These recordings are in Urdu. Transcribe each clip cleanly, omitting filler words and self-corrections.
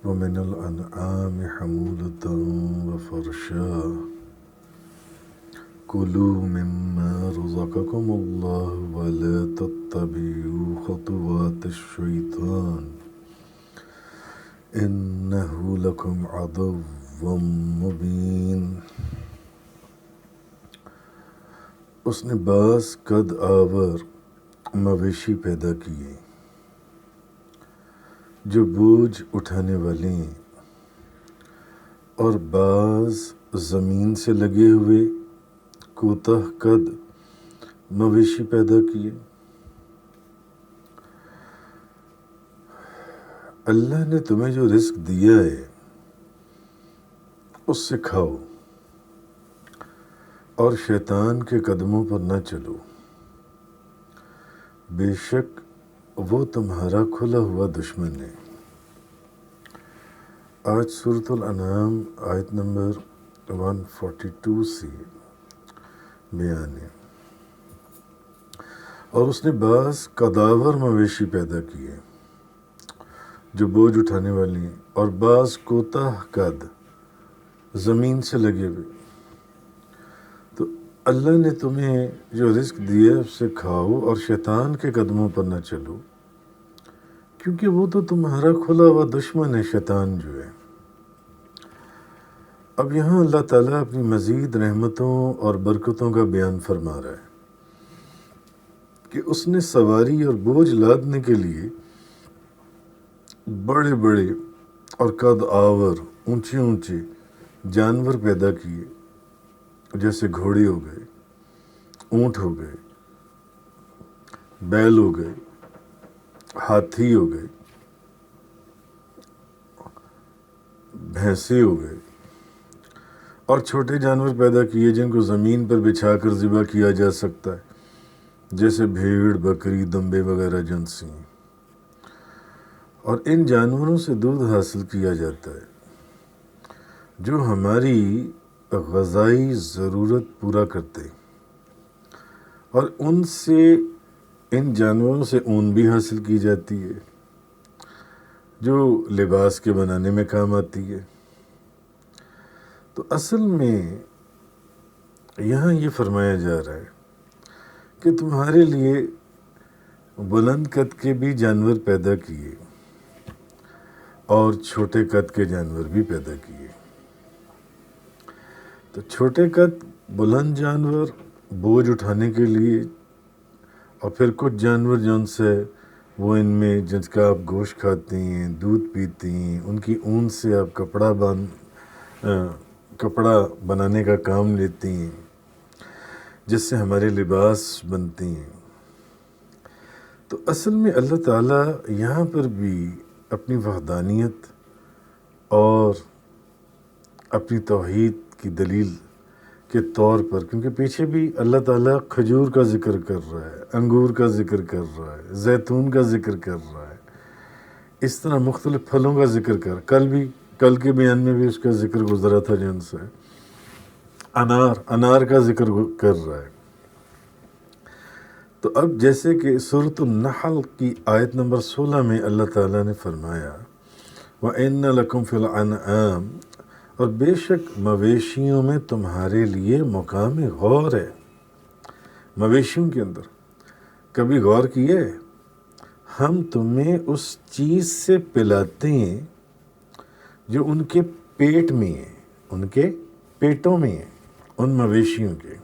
ومن الأنعام حمولة وفرشا كلوا مما رزقكم الله ولا تتبعوا خطوات الشيطان إنه لكم عدو مبين۔ اس نے بعض قد آور مویشی پیدا کیے جو بوجھ اٹھانے والے ہیں، اور بعض زمین سے لگے ہوئے کوتاہ قد مویشی پیدا کیے۔ اللہ نے تمہیں جو رزق دیا ہے اس سے کھاؤ اور شیطان کے قدموں پر نہ چلو، بے شک وہ تمہارا کھلا ہوا دشمن ہے۔ آج سورۃ الانعام آیت نمبر 142 سے بیان ہے۔ اور اس نے بعض قداور مویشی پیدا کیے جو بوجھ اٹھانے والی ہیں، اور بعض کوتاہ قد زمین سے لگے ہوئے۔ تو اللہ نے تمہیں جو رزق دیا اس سے کھاؤ اور شیطان کے قدموں پر نہ چلو، کیونکہ وہ تو تمہارا کھلا ہوا دشمن ہے، شیطان جو ہے۔ اب یہاں اللہ تعالیٰ اپنی مزید رحمتوں اور برکتوں کا بیان فرما رہا ہے کہ اس نے سواری اور بوجھ لادنے کے لیے بڑے بڑے اور قد آور اونچے اونچے جانور پیدا کیے، جیسے گھوڑے ہو گئے، اونٹ ہو گئے، بیل ہو گئے، ہاتھی ہو گئے، بھینسے ہو گئے، اور چھوٹے جانور پیدا کیے جن کو زمین پر بچھا کر ذبح کیا جا سکتا ہے، جیسے بھیڑ، بکری، دمبے وغیرہ جنسی۔ اور ان جانوروں سے دودھ حاصل کیا جاتا ہے جو ہماری غذائی ضرورت پورا کرتے ہیں، اور ان جانوروں سے اون بھی حاصل کی جاتی ہے جو لباس کے بنانے میں کام آتی ہے۔ تو اصل میں یہاں یہ فرمایا جا رہا ہے کہ تمہارے لیے بلند قد کے بھی جانور پیدا کیے اور چھوٹے قد کے جانور بھی پیدا کیے۔ تو چھوٹے قد بلند جانور بوجھ اٹھانے کے لیے، اور پھر کچھ جانور جن سے وہ ان میں جن کا آپ گوشت کھاتے ہیں، دودھ پیتے ہیں، ان کی اون سے آپ کپڑا بنانے کا کام لیتے ہیں، جس سے ہمارے لباس بنتے ہیں۔ تو اصل میں اللہ تعالیٰ یہاں پر بھی اپنی وحدانیت اور اپنی توحید کی دلیل کے طور پر، کیونکہ پیچھے بھی اللہ تعالیٰ کھجور کا ذکر کر رہا ہے، انگور کا ذکر کر رہا ہے، زیتون کا ذکر کر رہا ہے، اس طرح مختلف پھلوں کا ذکر کل کے بیان میں بھی اس کا ذکر گزرا تھا، جن سے انار کا ذکر کر رہا ہے۔ تو اب جیسے کہ سورۃ النحل کی آیت نمبر 16 میں اللہ تعالیٰ نے فرمایا وَإِنَّ لَكُمْ فِي الْأَنْعَامِ، اور بے شک مویشیوں میں تمہارے لیے مقام غور ہے۔ مویشیوں کے اندر کبھی غور کیے؟ ہم تمہیں اس چیز سے پلاتے ہیں جو ان کے پیٹ میں ہے، ان کے پیٹوں میں ہے، ان مویشیوں کے۔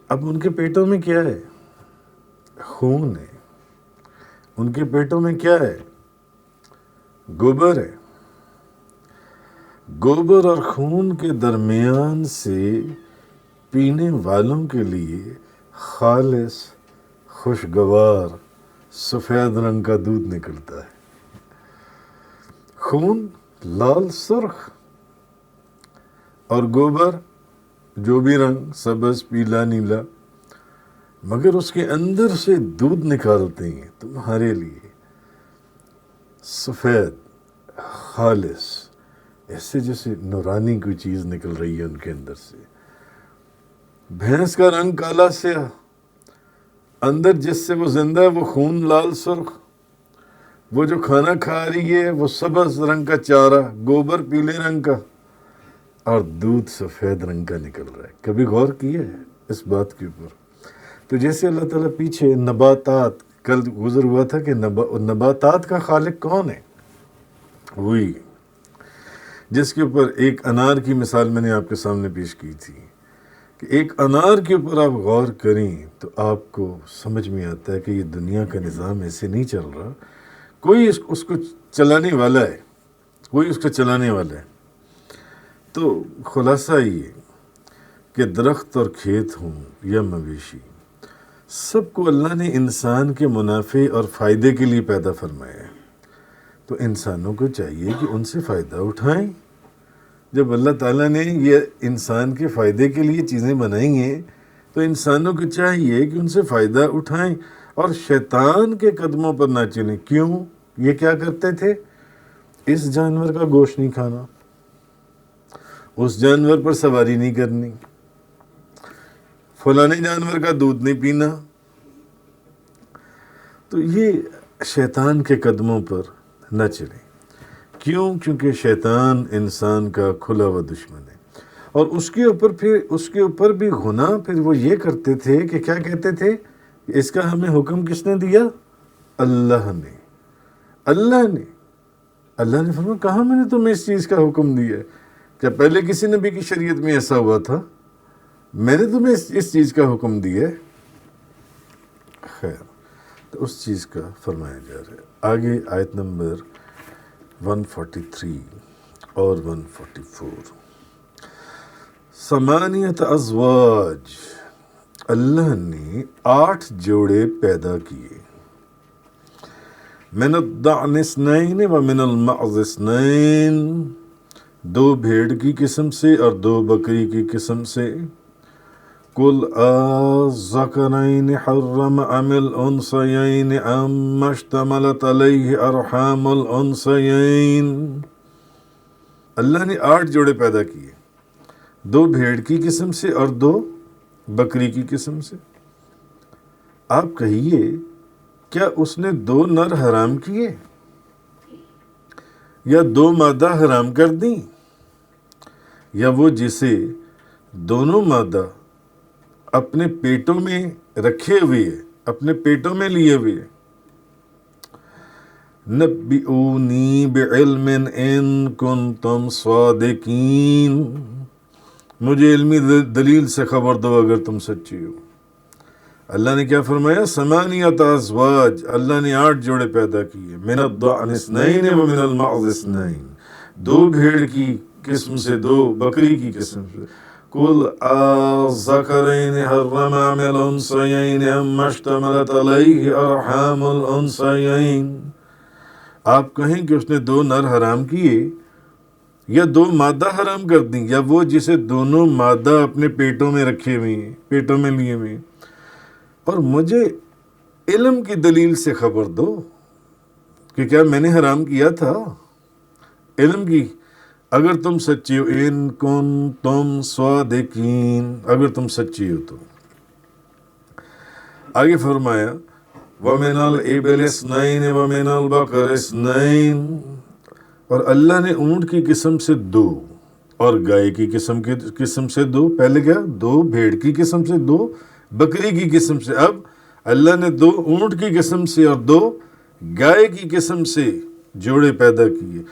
اب ان کے پیٹوں میں کیا ہے؟ خون ہے۔ ان کے پیٹوں میں کیا ہے؟ گوبر ہے۔ گوبر اور خون کے درمیان سے پینے والوں کے لیے خالص، خوشگوار، سفید رنگ کا دودھ نکلتا ہے۔ خون لال سرخ، اور گوبر جو بھی رنگ، سبز، پیلا، نیلا، مگر اس کے اندر سے دودھ نکالتے ہیں تمہارے لیے سفید، خالص، ایسے جیسے نورانی کوئی چیز نکل رہی ہے ان کے اندر سے۔ بھینس کا رنگ کالا سیاہ، اندر جس سے وہ زندہ ہے وہ خون لال سرخ، وہ جو کھانا کھا رہی ہے وہ سبز رنگ کا چارہ، گوبر پیلے رنگ کا اور دودھ سفید رنگ کا نکل رہا ہے. کبھی غور کیا ہے اس بات کے اوپر؟ تو جیسے اللہ تعالیٰ پیچھے نباتات، کل گزر ہوا تھا کہ نباتات کا خالق کون ہے؟ وہی جس کے اوپر ایک انار کی مثال میں نے آپ کے سامنے پیش کی تھی کہ ایک انار کے اوپر آپ غور کریں تو آپ کو سمجھ میں آتا ہے کہ یہ دنیا کا نظام ایسے نہیں چل رہا. کوئی اس کو چلانے والا ہے، کوئی اس کو چلانے والا ہے. تو خلاصہ یہ کہ درخت اور کھیت ہوں یا مویشی، سب کو اللہ نے انسان کے منافع اور فائدے کے لیے پیدا فرمایا ہے. تو انسانوں کو چاہیے کہ ان سے فائدہ اٹھائیں. جب اللہ تعالیٰ نے یہ انسان کے فائدے کے لیے چیزیں بنائی ہیں تو انسانوں کو چاہیے کہ ان سے فائدہ اٹھائیں اور شیطان کے قدموں پر نہ چلیں. کیوں؟ یہ کیا کرتے تھے؟ اس جانور کا گوشت نہیں کھانا، اس جانور پر سواری نہیں کرنی، فلانے جانور کا دودھ نہیں پینا. تو یہ شیطان کے قدموں پر نہ چلیں. کیوں؟ کیونکہ شیطان انسان کا کھلا ہوا دشمن ہے. اور اس کے اوپر بھی گناہ پھر وہ یہ کرتے تھے کہ کیا کہتے تھے؟ اس کا ہمیں حکم کس نے دیا؟ اللہ نے. اللہ نے فرمایا کہاں میں نے تمہیں اس چیز کا حکم دیا ہے؟ کیا پہلے کسی نبی کی شریعت میں ایسا ہوا تھا؟ میں نے تمہیں اس چیز کا حکم دیا ہے. خیر، تو اس چیز کا فرمایا جا رہا ہے. آگے آیت نمبر 143 اور 144. ثمانیت ازواج، اللہ نے 8 جوڑے پیدا کیے. من الضأن اثنین ومن المعز اثنین، 2 بھیڑ کی قسم سے اور 2 بکری کی قسم سے. قل الذکرین حرم ام الانثیین ام اشتملت علیہ ارحام الانثیین. اللہ نے 8 جوڑے پیدا کیے، 2 بھیڑ کی قسم سے اور 2 بکری کی قسم سے. آپ کہیے کیا اس نے 2 نر حرام کیے یا 2 مادہ حرام کر دیں، یا وہ جسے دونوں مادہ اپنے پیٹوں میں رکھے ہوئے، اپنے پیٹوں میں لیے ہوئے. نبئونی بعلم ان کنتم صادقین، مجھے علمی دلیل سے خبر دو اگر تم سچی ہو. اللہ نے کیا فرمایا؟ ثمانیت ازواج، اللہ نے 8 جوڑے پیدا کیے. من الضأن اثنین ومن المعز اثنین، 2 بھیڑ کی قسم سے 2 بکری کی قسم سے. قل الذکرین حرم ام الانثیین ام اشتملت علیہ ارحام الانثیین. آپ کہیں کہ اس نے 2 نر حرام کیے یا 2 مادہ حرام کر دیں، یا وہ جسے دونوں مادہ اپنے پیٹوں میں رکھے ہوئے ہیں، پیٹوں میں لیے ہوئے. اور مجھے علم کی دلیل سے خبر دو کہ کیا میں نے حرام کیا تھا. علم کی، اگر تم سچی ہو، ان کنتم صادقین، اگر تم سچی ہو تو. آگے فرمایا وَمِنَ الْإِبِلِ اثْنَيْنِ وَمِنَ الْبَقَرِ اثْنَيْنِ، اور اللہ نے اونٹ کی قسم سے 2 اور گائے کی قسم سے 2. پہلے کیا؟ 2 بھیڑ کی قسم سے، 2 بکری کی قسم سے. اب اللہ نے 2 اونٹ کی قسم سے اور 2 گائے کی قسم سے جوڑے پیدا کیے.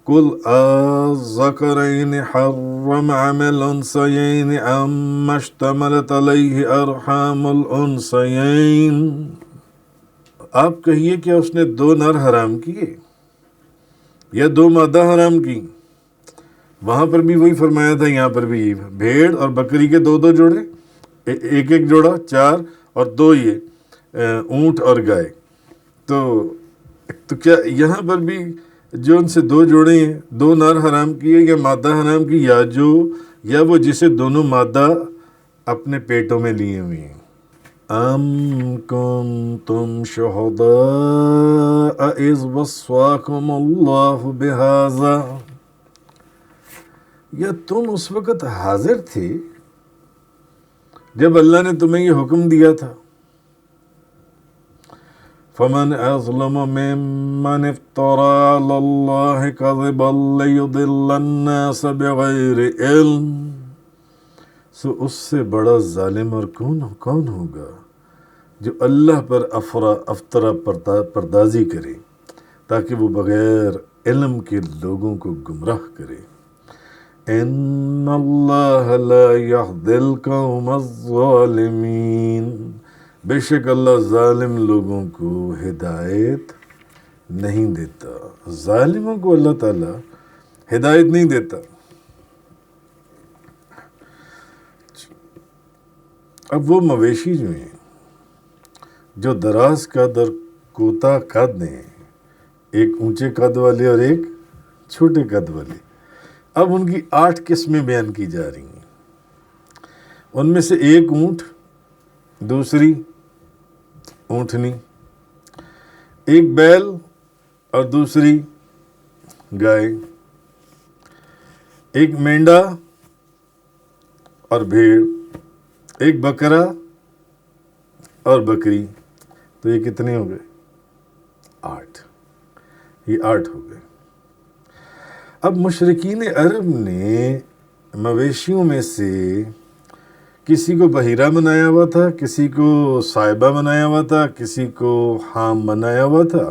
قل الذکرین حرم ام الانثیین ام اشتملت علیہ ارحام الانثیین. آپ کہیے کہ اس نے 2 نر حرام کیے یا 2 مادہ حرام کی. وہاں پر بھی وہی فرمایا تھا، یہاں پر بھی بھیڑ اور بکری کے 2 جوڑے، ایک جوڑا 4 اور 2 یہ اونٹ اور گائے. تو کیا یہاں پر بھی جو ان سے 2 جوڑے ہیں، 2 نر حرام کیے یا مادہ حرام کی، یا وہ جسے دونوں مادہ اپنے پیٹوں میں لیے ہوئے ہیں. ام کنتم شہداء اذ وصاکم اللہ بہذا، یا تم اس وقت حاضر تھے جب اللہ نے تمہیں یہ حکم دیا تھا. فمن أظلم ممن افترى على الله كذبا ليضل الناس بغير علم. سو اس سے بڑا ظالم اور کون ہوگا جو اللہ پر افطرا پردازی کرے تاکہ وہ بغیر علم کے لوگوں کو گمراہ کرے. ان اللہ لا یہدی القوم الظالمین. بے شک اللہ ظالم لوگوں کو ہدایت نہیں دیتا. ظالموں کو اللہ تعالیٰ ہدایت نہیں دیتا. اب وہ مویشی جو ہیں جو دراز قد اور کوتا قد ہیں، ایک اونچے قد والے اور ایک چھوٹے قد والے، اب ان کی 8 قسمیں بیان کی جا رہی ہیں. ان میں سے ایک اونٹ، دوسری اونٹنی، ایک بیل اور دوسری گائے، ایک مینڈا اور بھیڑ، ایک بکرا اور بکری. تو یہ کتنے ہو گئے؟ 8. یہ 8 ہو گئے. اب مشرکین عرب نے مویشیوں میں سے کسی کو بحیرہ بنایا ہوا تھا، کسی کو صائبہ بنایا ہوا تھا، کسی کو حام بنایا ہوا تھا،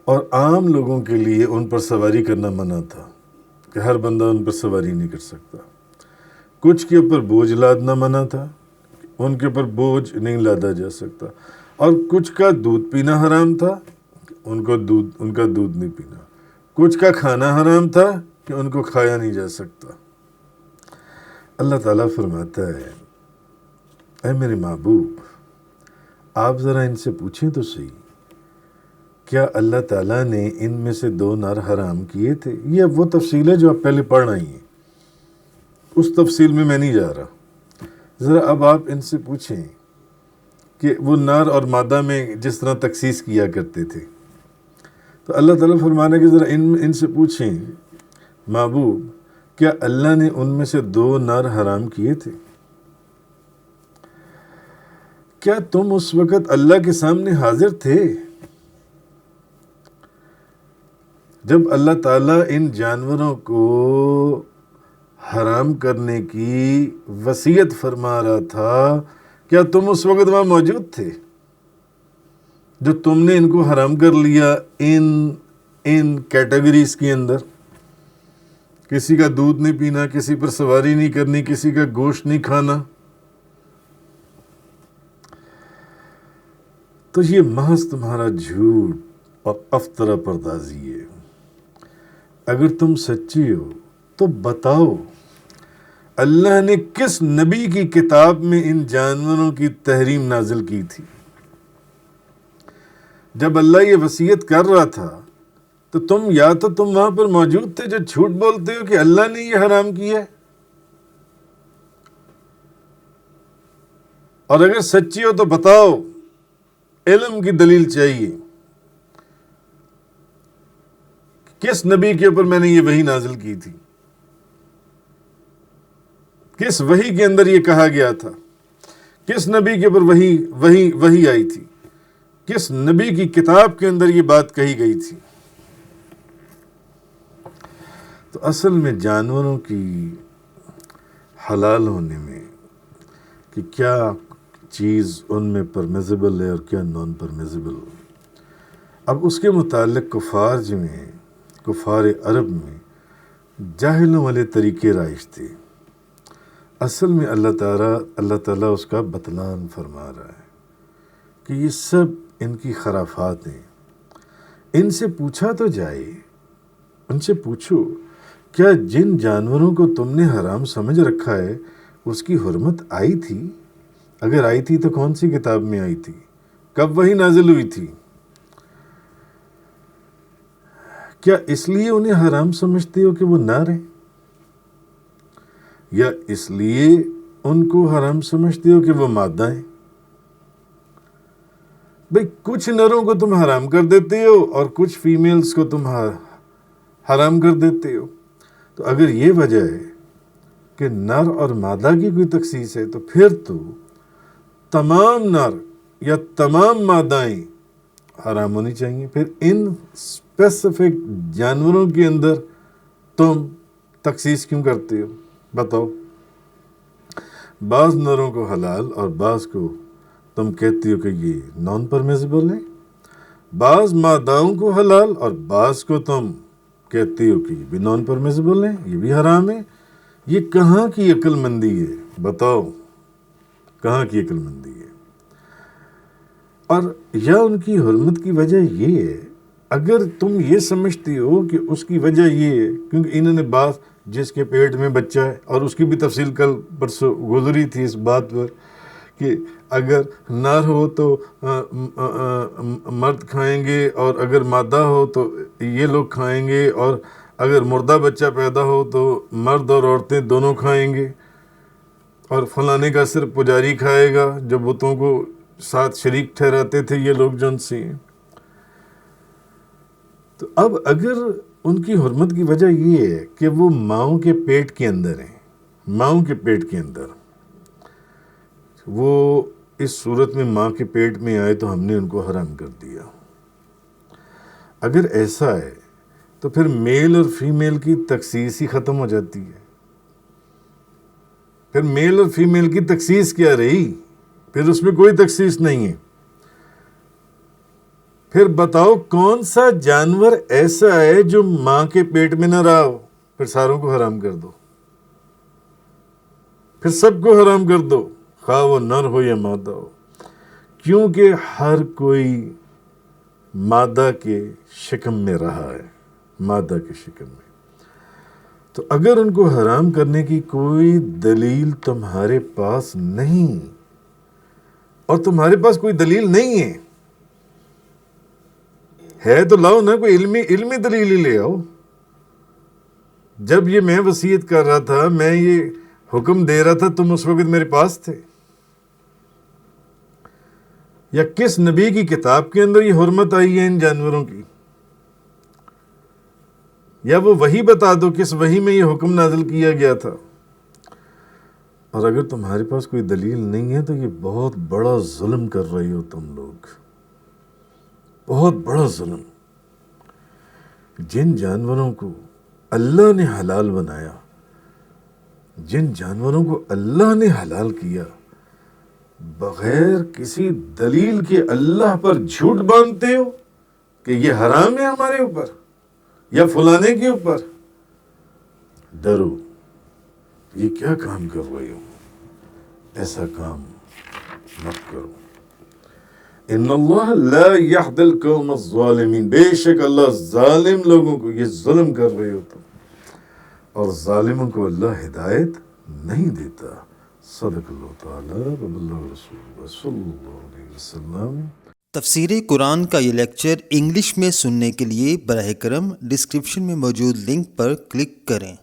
اور عام لوگوں کے لیے ان پر سواری کرنا منع تھا کہ ہر بندہ ان پر سواری نہیں کر سکتا. کچھ کے اوپر بوجھ لادنا منع تھا، ان کے اوپر بوجھ نہیں لادا جا سکتا، اور کچھ کا دودھ پینا حرام تھا، ان کا دودھ نہیں پینا. کچھ کا کھانا حرام تھا کہ ان کو کھایا نہیں جا سکتا. اللہ تعالیٰ فرماتا ہے، اے میرے محبوب، آپ ذرا ان سے پوچھیں تو صحیح، کیا اللہ تعالیٰ نے ان میں سے 2 نر حرام کیے تھے؟ یہ اب وہ تفصیل ہے جو آپ پہلے پڑھ رہی ہیں، اس تفصیل میں نہیں جا رہا. ذرا اب آپ ان سے پوچھیں کہ وہ نر اور مادہ میں جس طرح تخصیص کیا کرتے تھے، تو اللہ تعالیٰ فرمانا کہ ذرا ان سے پوچھیں محبوب، کیا اللہ نے ان میں سے 2 نر حرام کیے تھے؟ کیا تم اس وقت اللہ کے سامنے حاضر تھے جب اللہ تعالیٰ ان جانوروں کو حرام کرنے کی وصیت فرما رہا تھا؟ کیا تم اس وقت وہاں موجود تھے جو تم نے ان کو حرام کر لیا ان کیٹیگریز کے اندر؟ کسی کا دودھ نہیں پینا، کسی پر سواری نہیں کرنی، کسی کا گوشت نہیں کھانا. تو یہ محض تمہارا جھوٹ اور افطرا پردازی ہے. اگر تم سچی ہو تو بتاؤ اللہ نے کس نبی کی کتاب میں ان جانوروں کی تحریم نازل کی تھی؟ جب اللہ یہ وصیت کر رہا تھا تو تم وہاں پر موجود تھے جو جھوٹ بولتے ہو کہ اللہ نے یہ حرام کیا ہے. اور اگر سچی ہو تو بتاؤ، علم کی دلیل چاہیے، کس نبی کے اوپر میں نے یہ وحی نازل کی تھی، کس وحی کے اندر یہ کہا گیا تھا، کس نبی کے اوپر وحی آئی تھی، کس نبی کی کتاب کے اندر یہ بات کہی گئی تھی. تو اصل میں جانوروں کی حلال ہونے میں کہ کیا چیز ان میں پرمیزیبل ہے اور کیا نان پرمیزیبل. اب اس کے متعلق کفار جو ہیں، کفار عرب میں جاہلوں والے طریقے رائج تھے. اصل میں اللہ تعالیٰ اس کا بتلان فرما رہا ہے کہ یہ سب ان کی خرافات ہیں. ان سے پوچھا تو جائے، ان سے پوچھو کیا جن جانوروں کو تم نے حرام سمجھ رکھا ہے اس کی حرمت آئی تھی؟ اگر آئی تھی تو کون سی کتاب میں آئی تھی؟ کب وحی نازل ہوئی تھی؟ کیا اس لیے انہیں حرام سمجھتے ہو کہ وہ نر ہیں، یا اس لیے ان کو حرام سمجھتے ہو کہ وہ مادہ ہیں؟ بھئی کچھ نروں کو تم حرام کر دیتے ہو اور کچھ فیمیلز کو تم حرام کر دیتے ہو. تو اگر یہ وجہ ہے کہ نر اور مادہ کی کوئی تخصیص ہے تو پھر تو تمام نر یا تمام مادائیں حرام ہونی چاہیے؟ پھر ان اسپیسیفک جانوروں کے اندر تم تخصیص کیوں کرتے ہو؟ بتاؤ. بعض نروں کو حلال اور بعض کو تم کہتی ہو کہ یہ نان پرمیزیبل ہے، بعض ماداؤں کو حلال اور بعض کو تم کہتی ہو کہ یہ بھی نان پرمیزیبل ہے، یہ بھی حرام ہے. یہ کہاں کی عقل مندی ہے؟ بتاؤ کہاں کی عقل مندی ہے؟ اور یا ان کی حرمت کی وجہ یہ ہے، اگر تم یہ سمجھتی ہو کہ اس کی وجہ یہ ہے کیونکہ انہوں نے بعض جس کے پیٹ میں بچہ ہے، اور اس کی بھی تفصیل کل پرسوں گزری تھی اس بات پر کہ اگر نر ہو تو مرد کھائیں گے، اور اگر مادہ ہو تو یہ لوگ کھائیں گے، اور اگر مردہ بچہ پیدا ہو تو مرد اور عورتیں دونوں کھائیں گے، اور فلانے کا صرف پجاری کھائے گا جو بتوں کو ساتھ شریک ٹھہراتے تھے یہ لوگ جن سے. تو اب اگر ان کی حرمت کی وجہ یہ ہے کہ وہ ماؤں کے پیٹ کے اندر ہیں، ماؤں کے پیٹ کے اندر وہ اس صورت میں ماں کے پیٹ میں آئے تو ہم نے ان کو حرام کر دیا. اگر ایسا ہے تو پھر میل اور فیمیل کی تخصیص ہی ختم ہو جاتی ہے. پھر میل اور فیمیل کی تخصیص کیا رہی؟ پھر اس میں کوئی تخصیص نہیں ہے. پھر بتاؤ کون سا جانور ایسا ہے جو ماں کے پیٹ میں نہ رہا ہو؟ پھر ساروں کو حرام کر دو، پھر سب کو حرام کر دو، خواہ وہ نر ہو یا مادہ ہو، کیونکہ ہر کوئی مادہ کے شکم میں رہا ہے، مادہ کے شکم میں. تو اگر ان کو حرام کرنے کی کوئی دلیل تمہارے پاس نہیں، اور تمہارے پاس کوئی دلیل نہیں ہے تو لاؤ نا، کوئی علمی دلیل ہی لے آؤ. جب یہ میں وصیت کر رہا تھا، میں یہ حکم دے رہا تھا، تم اس وقت میرے پاس تھے؟ یا کس نبی کی کتاب کے اندر یہ حرمت آئی ہے ان جانوروں کی؟ یا وہ وحی بتا دو کس وحی میں یہ حکم نازل کیا گیا تھا. اور اگر تمہارے پاس کوئی دلیل نہیں ہے تو یہ بہت بڑا ظلم کر رہی ہو تم لوگ، بہت بڑا ظلم. جن جانوروں کو اللہ نے حلال بنایا، جن جانوروں کو اللہ نے حلال کیا، بغیر کسی دلیل کے اللہ پر جھوٹ باندھتے ہو کہ یہ حرام ہے ہمارے اوپر یا فلانے کے اوپر. ڈرو، یہ کیا کام کر رہے ہو؟ ایسا کام مت کرو. ان اللہ لا یهدی القوم الظالمین، بے شک اللہ ظالم لوگوں کو، یہ ظلم کر رہے ہو تم، اور ظالموں کو اللہ ہدایت نہیں دیتا. صدق اللہ تعالی و بلغ رسول اللہ صلی اللہ علیہ وسلم. تفسیر قرآن کا یہ لیکچر انگلش میں سننے کے لیے براہ کرم ڈسکرپشن میں موجود لنک پر کلک کریں.